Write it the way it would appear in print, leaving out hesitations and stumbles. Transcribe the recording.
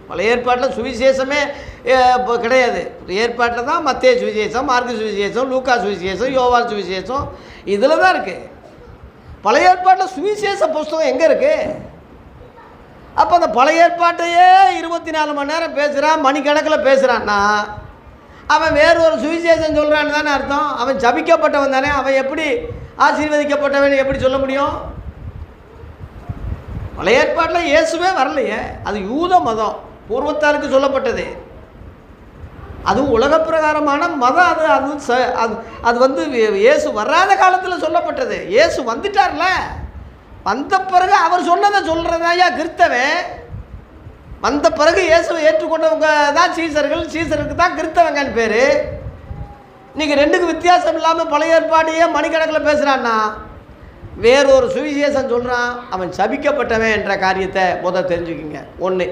பழைய ஏற்பாட்டில் சுவிசேஷமே இப்போ கிடையாது. ஏற்பாட்டில் தான் மத்தேயு சுவிசேஷம், மார்க்கு சுவிசேஷம், லூக்கா சுவிசேஷம், யோவான் சுவிசேஷம் இதில் தான் இருக்குது. பழைய ஏற்பாட்டில் சுவிசேஷ புஸ்தகம் எங்கே இருக்குது? அப்போ அந்த பழைய ஏற்பாட்டையே 24 மணி நேரம் பேசுகிறான், மணிக்கணக்கில் பேசுகிறான்னா அவன் வேறு ஒரு சுவிசேஷம் சொல்கிறான்னு தானே அர்த்தம். அவன் ஜபிக்கப்பட்டவன் தானே. அவன் எப்படி ஆசீர்வதிக்கப்பட்டவன் எப்படி சொல்ல முடியும்? பழைய ஏற்பாட்டில் இயேசுவே வரலையே. அது யூத மதம், பூர்வத்தாருக்கு சொல்லப்பட்டது. அதுவும் உலக பிரகாரமான மதம். அது வந்து இயேசு வராத காலத்தில் சொல்லப்பட்டது. இயேசு வந்துட்டார்ல, வந்த பிறகு அவர் சொன்னதை சொல்கிறதாயா கிறிஸ்தவன். வந்த பிறகு இயேசுவை ஏற்றுக்கொண்டவங்க தான் சீசர்கள், சீசருக்கு தான் கிறிஸ்தவங்கன்னு பேர். இன்றைக்கி ரெண்டுக்கு வித்தியாசம் இல்லாமல் பழைய ஏற்பாடையே மணிக்கணக்கில் பேசுகிறான்னா வேறொரு சுவிசேஷம் சொல்கிறான். அவன் சபிக்கப்பட்டவன் என்ற காரியத்தை தெரிஞ்சுக்கிங்க. ஒன்று.